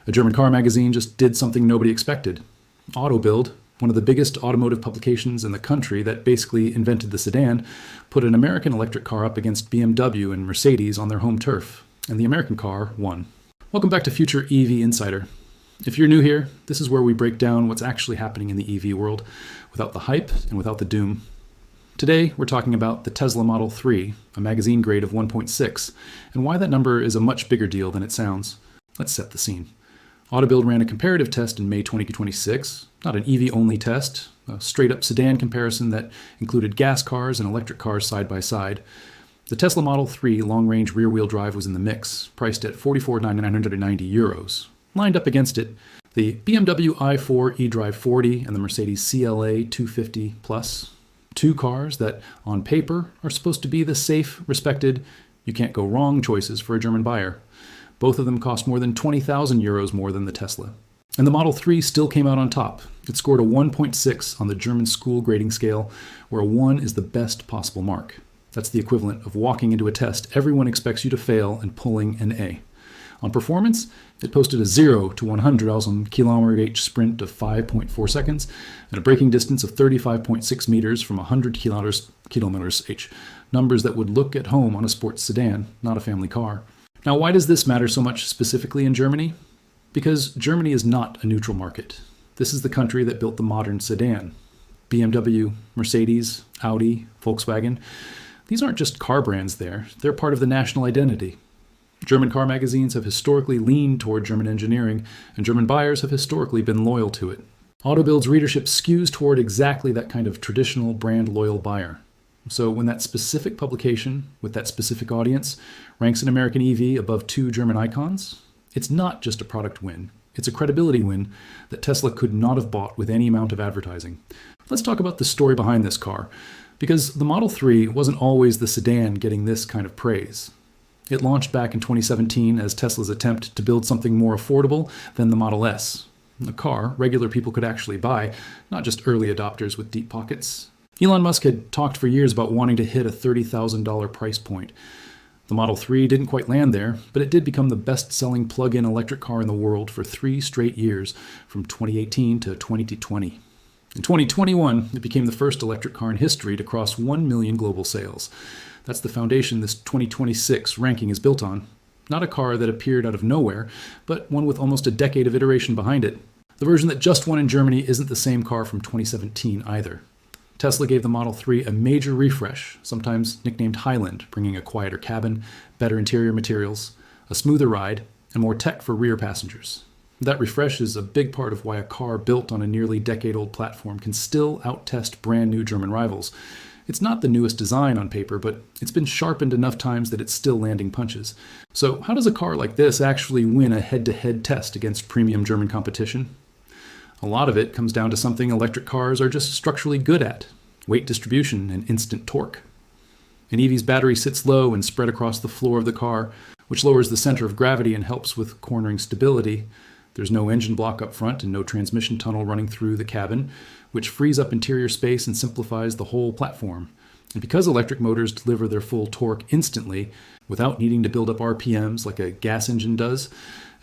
A German car magazine just did something nobody expected. AutoBild, one of the biggest automotive publications in the country that basically invented the sedan, put an American electric car up against BMW and Mercedes on their home turf, and the American car won. Welcome back to Future EV Insider. If you're new here, this is where we break down what's actually happening in the EV world without the hype and without the doom. Today, we're talking about the Tesla Model 3, a magazine grade of 1.6, and why that number is a much bigger deal than it sounds. Let's set the scene. AutoBild ran a comparative test in May 2026, not an EV-only test, a straight-up sedan comparison that included gas cars and electric cars side by side. The Tesla Model 3 long-range rear-wheel drive was in the mix, priced at €44,990. Lined up against it, the BMW i4 eDrive 40 and the Mercedes CLA 250 Plus, two cars that, on paper, are supposed to be the safe, respected, you-can't-go-wrong choices for a German buyer. Both of them cost more than €20,000 more than the Tesla. And the Model 3 still came out on top. It scored a 1.6 on the German school grading scale, where a 1 is the best possible mark. That's the equivalent of walking into a test everyone expects you to fail and pulling an A. On performance, it posted a 0 to 100 km/h sprint of 5.4 seconds and a braking distance of 35.6 meters from 100 km/h. Numbers that would look at home on a sports sedan, not a family car. Now, why does this matter so much specifically in Germany? Because Germany is not a neutral market. This is the country that built the modern sedan. BMW, Mercedes, Audi, Volkswagen. These aren't just car brands there. They're part of the national identity. German car magazines have historically leaned toward German engineering, and German buyers have historically been loyal to it. AutoBild's readership skews toward exactly that kind of traditional brand-loyal buyer. So when that specific publication, with that specific audience, ranks an American EV above two German icons, it's not just a product win. It's a credibility win that Tesla could not have bought with any amount of advertising. Let's talk about the story behind this car, because the Model 3 wasn't always the sedan getting this kind of praise. It launched back in 2017 as Tesla's attempt to build something more affordable than the Model S, a car regular people could actually buy, not just early adopters with deep pockets. Elon Musk had talked for years about wanting to hit a $30,000 price point. The Model 3 didn't quite land there, but it did become the best-selling plug-in electric car in the world for 3 straight years, from 2018 to 2020. In 2021, it became the first electric car in history to cross 1 million global sales. That's the foundation this 2026 ranking is built on. Not a car that appeared out of nowhere, but one with almost a decade of iteration behind it. The version that just won in Germany isn't the same car from 2017 either. Tesla gave the Model 3 a major refresh, sometimes nicknamed Highland, bringing a quieter cabin, better interior materials, a smoother ride, and more tech for rear passengers. That refresh is a big part of why a car built on a nearly decade-old platform can still outtest brand new German rivals. It's not the newest design on paper, but it's been sharpened enough times that it's still landing punches. So how does a car like this actually win a head-to-head test against premium German competition? A lot of it comes down to something electric cars are just structurally good at: weight distribution and instant torque. An EV's battery sits low and spread across the floor of the car, which lowers the center of gravity and helps with cornering stability. There's no engine block up front and no transmission tunnel running through the cabin, which frees up interior space and simplifies the whole platform. And because electric motors deliver their full torque instantly, without needing to build up RPMs like a gas engine does,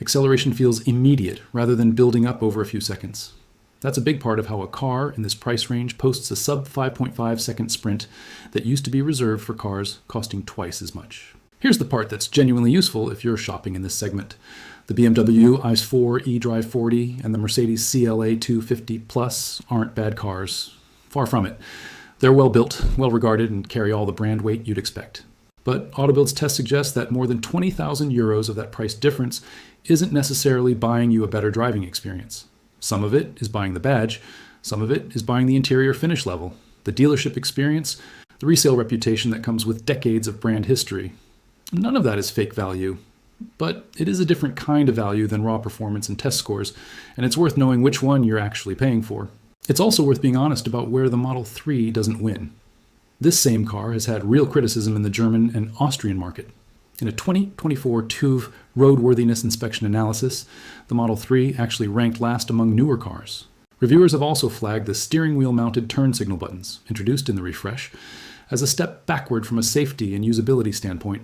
acceleration feels immediate rather than building up over a few seconds. That's a big part of how a car in this price range posts a sub 5.5 second sprint that used to be reserved for cars costing twice as much. Here's the part that's genuinely useful if you're shopping in this segment. The BMW i4 eDrive 40 and the Mercedes CLA 250 Plus aren't bad cars. Far from it. They're well built, well regarded, and carry all the brand weight you'd expect. But AutoBild's test suggests that more than €20,000 of that price difference isn't necessarily buying you a better driving experience. Some of it is buying the badge, some of it is buying the interior finish level, the dealership experience, the resale reputation that comes with decades of brand history. None of that is fake value, but it is a different kind of value than raw performance and test scores, and it's worth knowing which one you're actually paying for. It's also worth being honest about where the Model 3 doesn't win. This same car has had real criticism in the German and Austrian market. In a 2024 TÜV roadworthiness inspection analysis, the Model 3 actually ranked last among newer cars. Reviewers have also flagged the steering wheel mounted turn signal buttons, introduced in the refresh, as a step backward from a safety and usability standpoint.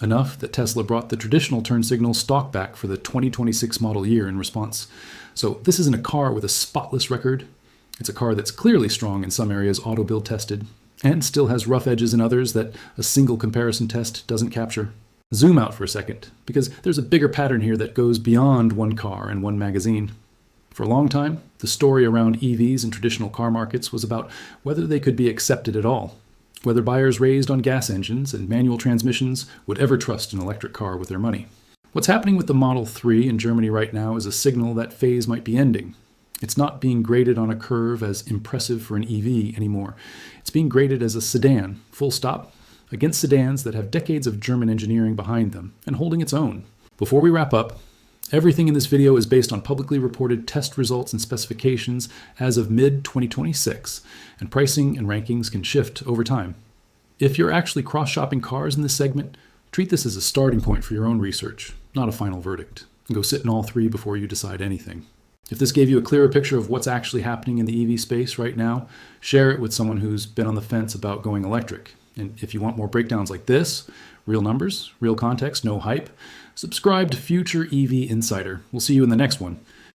Enough that Tesla brought the traditional turn signal stock back for the 2026 model year in response. So this isn't a car with a spotless record. It's a car that's clearly strong in some areas AutoBild tested, and still has rough edges in others that a single comparison test doesn't capture. Zoom out for a second, because there's a bigger pattern here that goes beyond one car and one magazine. For a long time, the story around EVs in traditional car markets was about whether they could be accepted at all, whether buyers raised on gas engines and manual transmissions would ever trust an electric car with their money. What's happening with the Model 3 in Germany right now is a signal that phase might be ending. It's not being graded on a curve as impressive for an EV anymore. It's being graded as a sedan, full stop, against sedans that have decades of German engineering behind them and holding its own. Before we wrap up, everything in this video is based on publicly reported test results and specifications as of mid-2026, and pricing and rankings can shift over time. If you're actually cross-shopping cars in this segment, treat this as a starting point for your own research, not a final verdict. And go sit in all three before you decide anything. If this gave you a clearer picture of what's actually happening in the EV space right now, share it with someone who's been on the fence about going electric. And if you want more breakdowns like this, real numbers, real context, no hype, subscribe to Future EV Insider. We'll see you in the next one.